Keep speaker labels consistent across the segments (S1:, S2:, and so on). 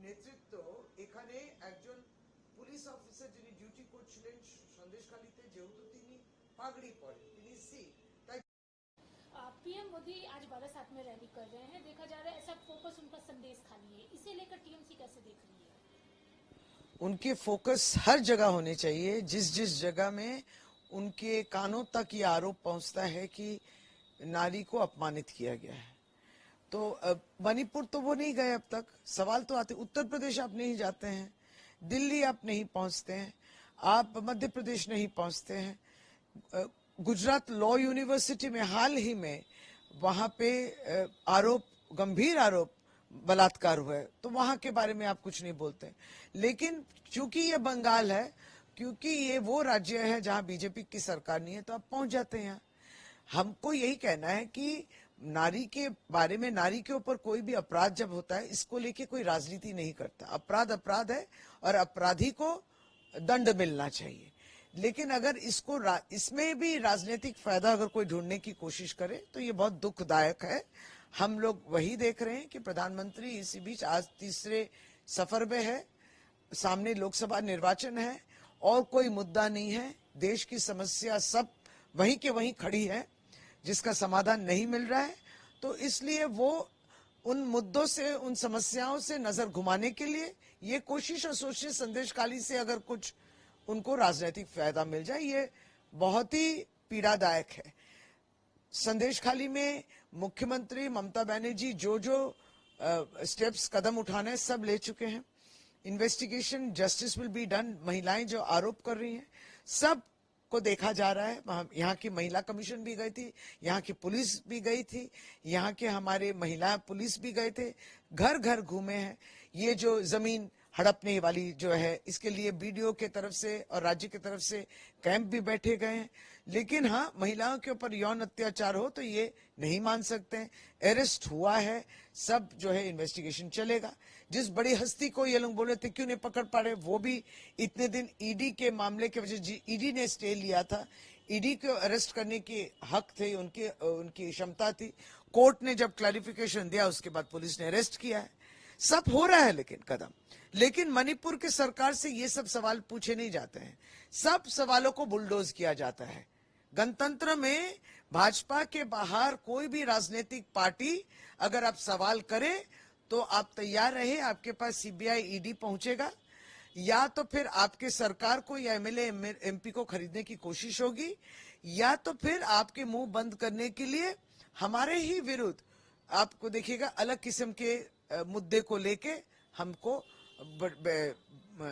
S1: নেতৃত্ব এখানে একজন পুলিশ অফিসার যিনি ডিউটি করছিলেন সন্দেশখালীতে, যেহেতু তিনি পাগড়ি পরেন, তিনি শিখ, তাই
S2: पीएम मोदी आज बारासात में रैली कर रहे हैं। देखा जा रहा है ऐसा फोकस उनका संदेश खाली है, इसे लेकर टीएमसी कैसे देख रही है?
S1: उनके फोकस हर जगह होने चाहिए। जिस जिस जगह में उनके कानों तक ये आरोप पहुंचता है कि नारी को अपमानित किया गया है, तो मणिपुर तो वो नहीं गए अब तक। सवाल तो आते, उत्तर प्रदेश आप नहीं जाते हैं, दिल्ली आप नहीं पहुंचते हैं, आप मध्य प्रदेश नहीं पहुंचते हैं। गुजरात लॉ यूनिवर्सिटी में हाल ही में वहां पे आरोप, गंभीर आरोप बलात्कार हुआ है, तो वहां के बारे में आप कुछ नहीं बोलते। लेकिन क्योंकि ये बंगाल है, क्योंकि ये वो राज्य है जहां बीजेपी की सरकार नहीं है, तो आप पहुंच जाते हैं यहाँ। हमको यही कहना है कि नारी के बारे में, नारी के ऊपर कोई भी अपराध जब होता है, इसको लेके कोई राजनीति नहीं करता। अपराध अपराध है और अपराधी को दंड मिलना चाहिए। लेकिन अगर इसमें भी राजनीतिक फायदा अगर कोई ढूंढने की कोशिश करे तो ये बहुत दुखदायक है। हम लोग वही देख रहे हैं कि प्रधानमंत्री इसी बीच आज तीसरे सफर में है, सामने लोकसभा निर्वाचन है और कोई मुद्दा नहीं है। देश की समस्या सब वहीं के वहीं खड़ी है जिसका समाधान नहीं मिल रहा है, तो इसलिए वो उन मुद्दों से, उन समस्याओं से नजर घुमाने के लिए ये कोशिश और सोचिए संदेशखाली से अगर कुछ उनको राजनीतिक फायदा मिल जाए, ये बहुत ही पीड़ादायक है। संदेशखाली में मुख्यमंत्री ममता बनर्जी जो स्टेप्स, कदम उठाने सब ले चुके हैं। Investigation, justice will be done. महिलाएं जो आरोप कर रही हैं सब को देखा जा रहा है। यहाँ की महिला कमीशन भी गई थी, यहाँ की पुलिस भी गई थी, यहाँ के हमारे महिला पुलिस भी गए थे, घर घर घूमे हैं। ये जो जमीन हड़पने वाली जो है, इसके लिए बीडीओ के तरफ से और राज्य की तरफ से कैंप भी बैठे गए हैं। लेकिन हाँ, महिलाओं के ऊपर यौन अत्याचार हो तो ये नहीं मान सकते हैं। अरेस्ट हुआ है, सब जो है इन्वेस्टिगेशन चलेगा। जिस बड़ी हस्ती को ये लोग बोल रहे थे क्यों नहीं पकड़ पा रहे, वो भी इतने दिन ईडी के मामले के वजह से, ईडी ने स्टे लिया था, ईडी को अरेस्ट करने की हक थे, उनकी क्षमता थी। कोर्ट ने जब क्लैरिफिकेशन दिया उसके बाद पुलिस ने अरेस्ट किया है। सब हो रहा है लेकिन कदम, लेकिन मणिपुर की सरकार से ये सब सवाल पूछे नहीं जाते हैं। सब सवालों को बुलडोज किया जाता है। गणतंत्र में भाजपा के बाहर कोई भी राजनीतिक पार्टी अगर आप सवाल करें तो आप तैयार रहे, आपके पास सीबीआई, ईडी पहुंचेगा, या तो फिर आपके सरकार को या एमएलए एमपी को खरीदने की कोशिश होगी, या तो फिर आपके मुंह बंद करने के लिए हमारे ही विरुद्ध आपको देखिएगा अलग किस्म के मुद्दे को लेके हमको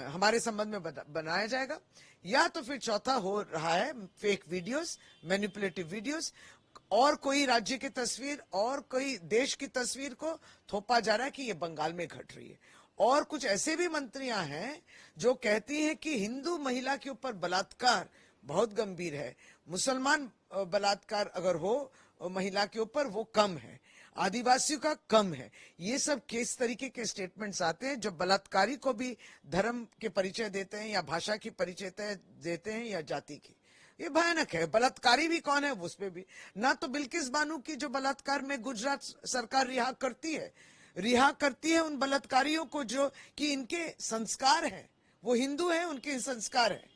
S1: हमारे संबंध में बनाया जाएगा, या तो फिर चौथा हो रहा है फेक वीडियोस, मैनिपुलेटिव वीडियोस, और कोई राज्य की तस्वीर और कोई देश की तस्वीर को थोपा जा रहा है कि ये बंगाल में घट रही है। और कुछ ऐसे भी मंत्रियां हैं जो कहती हैं कि हिंदू महिला के ऊपर बलात्कार बहुत गंभीर है, मुसलमान बलात्कार अगर हो महिला के ऊपर वो कम है, आदिवासियों का कम है। ये सब किस तरीके के स्टेटमेंट्स आते हैं जो बलात्कारी को भी धर्म के परिचय देते हैं या भाषा की परिचय देते हैं या जाति की। ये भयानक है। बलात्कारी भी कौन है उस पे भी ना, तो बिल्किस बानो की जो बलात्कार में गुजरात सरकार रिहा करती है उन बलात्कारियों को जो कि इनके संस्कार हैं, वो हिंदू हैं, उनके संस्कार हैं।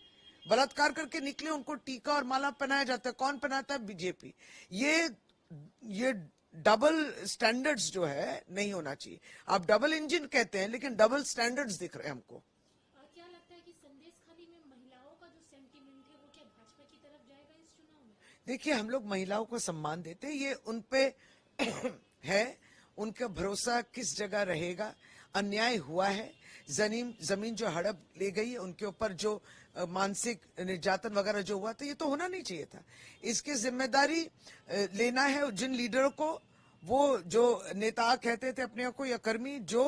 S1: बलात्कार करके निकले उनको टीका और माला पहनाया जाता है। कौन पहनाता है? बीजेपी। ये डबल स्टैंडर्ड्स जो है नहीं होना चाहिए। आप डबल इंजन कहते हैं लेकिन डबल स्टैंडर्ड्स दिख रहे हैं हमको।
S2: क्या लगता है कि संदेशखाली में महिलाओं का जो सेंटीमेंट है वो क्या भाजपा की तरफ जाएगा इस चुनाव में?
S1: देखिए, हम लोग महिलाओं को सम्मान देते हैं, ये उन पे है, उनका भरोसा किस जगह रहेगा। अन्याय हुआ है, जमीन जो हड़प ले गई है, उनके ऊपर जो मानसिक निर्यातन वगैरह जो हुआ था, ये तो होना नहीं चाहिए था। इसकी जिम्मेदारी लेना है जिन लीडरों को, वो जो नेता कहते थे अपने को या कर्मी जो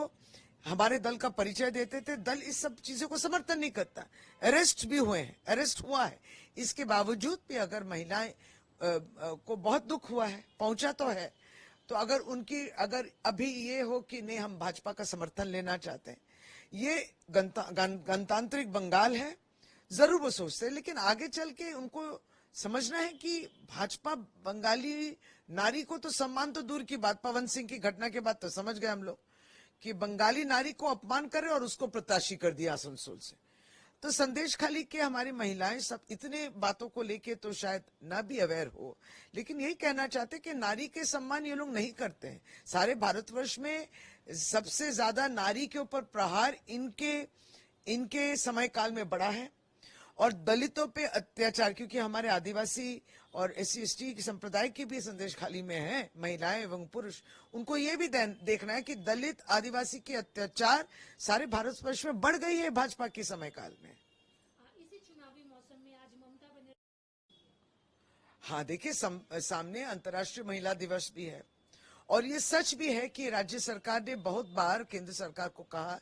S1: हमारे दल का परिचय देते थे। दल इस सब चीजों को समर्थन नहीं करता। अरेस्ट भी हुए हैं, अरेस्ट हुआ है, इसके बावजूद भी अगर महिलाएं को बहुत दुख हुआ है, पहुंचा तो है, तो अगर अभी ये हो कि नहीं हम भाजपा का समर्थन लेना चाहते हैं, ये गणतांत्रिक बंगाल है, जरूर वो सोचते हैं, लेकिन आगे चल के उनको समझना है कि भाजपा बंगाली नारी को तो सम्मान तो दूर की बात, पवन सिंह की घटना के बाद तो समझ गए हम लोग कि बंगाली नारी को अपमान करे और उसको प्रत्याशी कर दिया आसनसोल से। तो संदेश खाली के हमारी महिलाएं सब इतने बातों को लेके तो शायद ना भी अवेयर हो, लेकिन यही कहना चाहते कि नारी के सम्मान ये लोग नहीं करते हैं। सारे भारतवर्ष में सबसे ज्यादा नारी के ऊपर प्रहार इनके समय काल में बढ़ा है। और दलितों पे अत्याचार, क्योंकि हमारे आदिवासी और SC/ST की संप्रदाय की भी संदेश खाली में है महिलाएं एवं पुरुष, उनको ये भी देखना है कि दलित आदिवासी के अत्याचार सारे भारतवर्ष में बढ़ गई है भाजपा के समय काल में।
S2: इसी चुनावी मौसम में आज ममता बनर्जी,
S1: हाँ देखिए, सामने अंतर्राष्ट्रीय महिला दिवस भी है और ये सच भी है कि राज्य सरकार ने बहुत बार केंद्र सरकार को कहा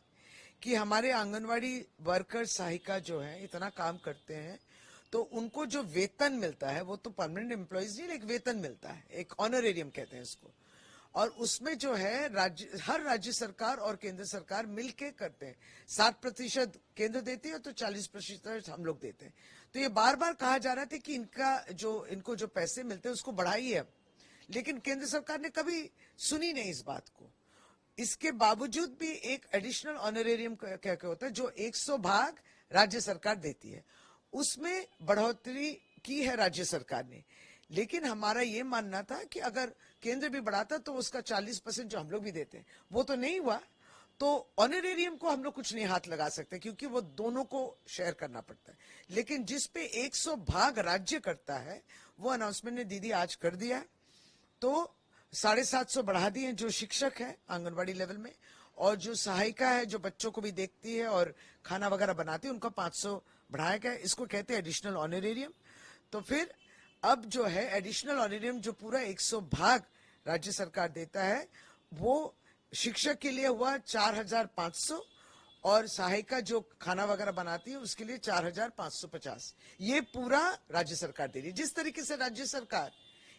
S1: कि हमारे आंगनवाड़ी वर्कर सहायिका जो है इतना काम करते हैं, तो उनको जो वेतन मिलता है वो तो परमानेंट एम्प्लॉइज नहीं, एक वेतन मिलता है, एक ऑनरेरियम कहते हैं इसको। और उसमें जो है हर राज्य सरकार और केंद्र सरकार मिलके करते हैं। 7% केंद्र देती है तो 40% हम लोग देते हैं। तो ये बार बार कहा जा रहा था कि इनको जो पैसे मिलते हैं उसको बढ़ाइए अब, लेकिन केंद्र सरकार ने कभी सुनी नहीं इस बात को। इसके बावजूद भी एक एडिशनल ऑनरेरियम क्या होता है जो 100 भाग राज्य सरकार देती है, उसमें बढ़ोतरी की है राज्य सरकार ने। लेकिन हमारा ये मानना था कि अगर केंद्र भी बढ़ाता तो उसका 40% जो हम लोग भी देते हैं वो तो नहीं हुआ, तो ऑनरेरियम को हम लोग कुछ नहीं हाथ लगा सकते क्योंकि वो दोनों को शेयर करना पड़ता है। लेकिन जिसपे 100 भाग राज्य करता है वो अनाउंसमेंट ने दीदी आज कर दिया, तो 750 बढ़ा दिए जो शिक्षक है आंगनवाड़ी लेवल में, और जो सहायिका है जो बच्चों को भी देखती है और खाना वगैरह बनाती है उनका 500 बढ़ाया गया। इसको कहते हैं एडिशनल ऑनरेरियम। तो फिर अब जो है एडिशनल ऑनरेरियम जो पूरा 100 भाग राज्य सरकार देता है वो शिक्षक के लिए हुआ 4500 और सहायिका जो खाना वगैरह बनाती है उसके लिए 4550। ये पूरा राज्य सरकार दे रही है। जिस तरीके से राज्य सरकार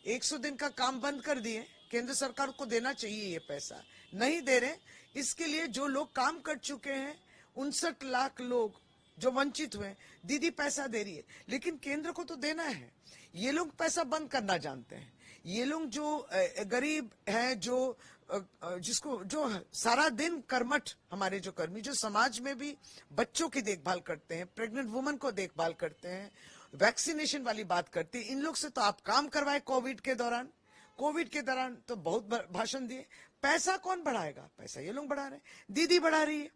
S1: 100 दिन का काम बंद कर दिए, केंद्र सरकार को देना चाहिए ये पैसा, नहीं दे रहे। इसके लिए जो लोग काम कर चुके हैं 59 लाख लोग जो वंचित हुए, दीदी पैसा दे रही है, लेकिन केंद्र को तो देना है। ये लोग पैसा बंद करना जानते हैं। ये लोग जो गरीब हैं, जिसको जो सारा दिन कर्मठ हमारे जो कर्मी जो समाज में भी बच्चों की देखभाल करते हैं, प्रेग्नेंट वुमन को देखभाल करते हैं, वैक्सीनेशन वाली बात करते हैं, इन लोग से तो आप काम करवाए। कोविड के दौरान तो बहुत भाषण दिए। पैसा कौन बढ़ाएगा? पैसा ये लोग बढ़ा रहे हैं, दीदी बढ़ा रही है।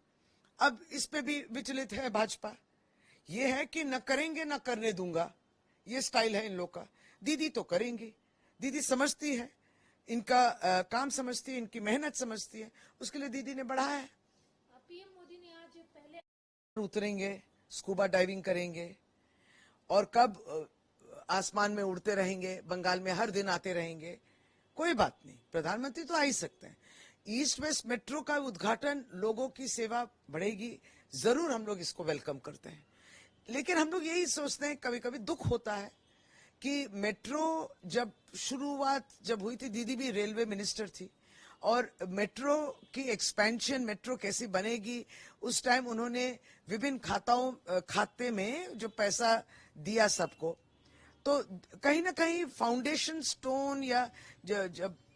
S1: अब इस पे भी विचलित है भाजपा। ये है कि न करेंगे न करने दूंगा, ये स्टाइल है इन लोग का। दीदी तो करेंगी, दीदी समझती है, इनका काम समझती है, इनकी मेहनत समझती है, उसके लिए दीदी ने बढ़ाया है।
S2: पीएम मोदी ने आज पहले
S1: उतरेंगे, स्कूबा डाइविंग करेंगे और कब आसमान में उड़ते रहेंगे, बंगाल में हर दिन आते रहेंगे, कोई बात नहीं, प्रधानमंत्री तो आ ही सकते हैं। ईस्ट वेस्ट मेट्रो का उद्घाटन, लोगों की सेवा बढ़ेगी, जरूर हम लोग इसको वेलकम करते हैं। लेकिन हम लोग यही सोचते हैं, कभी कभी दुख होता है कि मेट्रो जब शुरुआत हुई थी, दीदी भी रेलवे मिनिस्टर थी, और मेट्रो की एक्सपेंशन, मेट्रो कैसी बनेगी, उस टाइम उन्होंने विभिन्न खाते में जो पैसा दिया सबको, तो कहीं ना कहीं फाउंडेशन स्टोन या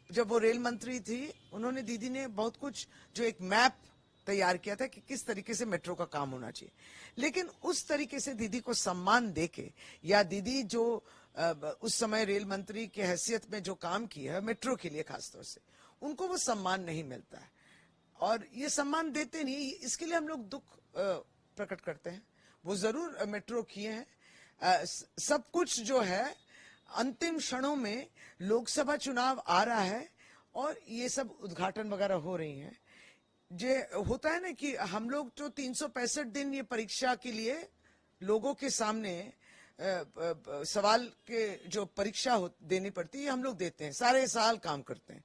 S1: जब वो रेल मंत्री थी, उन्होंने, दीदी ने बहुत कुछ जो एक मैप तैयार किया था कि किस तरीके से मेट्रो का काम होना चाहिए। लेकिन उस तरीके से दीदी को सम्मान देके, या दीदी जो उस समय रेल मंत्री की हैसियत में जो काम किया है मेट्रो के लिए खासतौर से, उनको वो सम्मान नहीं मिलता है और ये सम्मान देते नहीं। इसके लिए हम लोग दुख प्रकट करते हैं। वो जरूर मेट्रो किए हैं, सब कुछ जो है अंतिम क्षणों में, लोकसभा चुनाव आ रहा है और ये सब उद्घाटन वगैरह हो रही हैं। जे होता है ना कि हम लोग जो 365 दिन ये परीक्षा के लिए लोगों के सामने सवाल के जो परीक्षा देनी पड़ती है, हम लोग देते हैं, सारे साल काम करते हैं।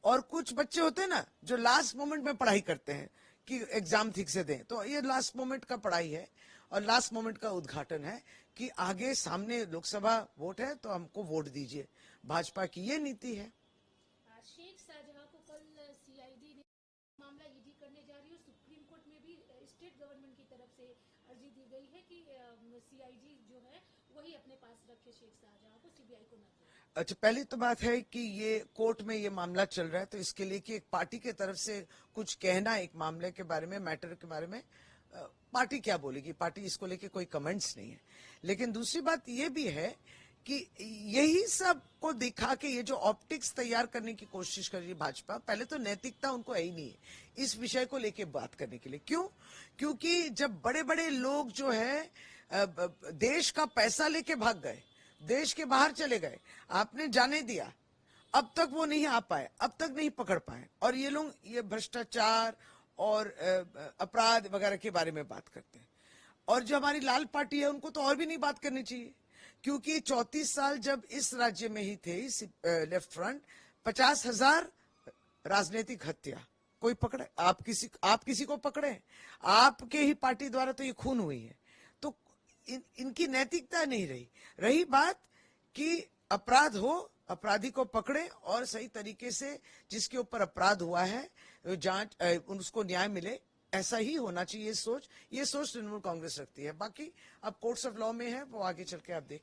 S1: और कुछ बच्चे होते हैं ना जो लास्ट मोमेंट में पढ़ाई करते हैं कि एग्जाम ठीक से दें, तो ये लास्ट मोमेंट का पढ़ाई है और लास्ट मोमेंट का उद्घाटन है कि आगे सामने लोकसभा वोट है तो हमको वोट दीजिए। भाजपा की ये नीति है।
S2: शेख शाहजहां को कल सीआईडी ने मामला ईडी करने जा रही है। सुप्रीम कोर्ट में भी स्टेट गवर्नमेंट की तरफ से अर्जी दी गई है कि सीआईडी जो है वही अपने पास रखे, शेख शाहजहां को, सीबीआई को न दे।
S1: अच्छा, पहली तो बात है कि ये कोर्ट में ये मामला चल रहा है, तो इसके लिए कि एक पार्टी के तरफ से कुछ कहना एक मामले के बारे में, मैटर के बारे में, पार्टी क्या बोलेगी, पार्टी इसको लेके कोई कमेंट्स नहीं है। लेकिन दूसरी बात ये भी है कि यही सब को दिखा के ये जो ऑप्टिक्स तैयार करने की कोशिश कर रही है भाजपा, पहले तो नैतिकता उनको है ही नहीं है इस विषय को लेके बात करने के लिए। क्यों? क्योंकि जब बड़े बड़े लोग जो है देश का पैसा लेके भाग गए, देश के बाहर चले गए, आपने जाने दिया, अब तक वो नहीं आ पाए, अब तक नहीं पकड़ पाए, और ये लोग ये भ्रष्टाचार और अपराध वगैरह के बारे में बात करते हैं। और जो हमारी लाल पार्टी है उनको तो और भी नहीं बात करनी चाहिए, क्योंकि 34 साल जब इस राज्य में ही थे, इस लेफ्ट फ्रंट, 50,000 राजनीतिक हत्या, कोई पकड़े? आप किसी को पकड़े? आपके ही पार्टी द्वारा तो ये खून हुई है। तो इनकी नैतिकता नहीं रही बात कि अपराध हो, अपराधी को पकड़े और सही तरीके से जिसके ऊपर अपराध हुआ है जांच, उसको न्याय मिले, ऐसा ही होना चाहिए। ये सोच तृणमूल कांग्रेस रखती है। बाकी अब कोर्ट्स ऑफ लॉ में है, वो आगे चल के आप देखें।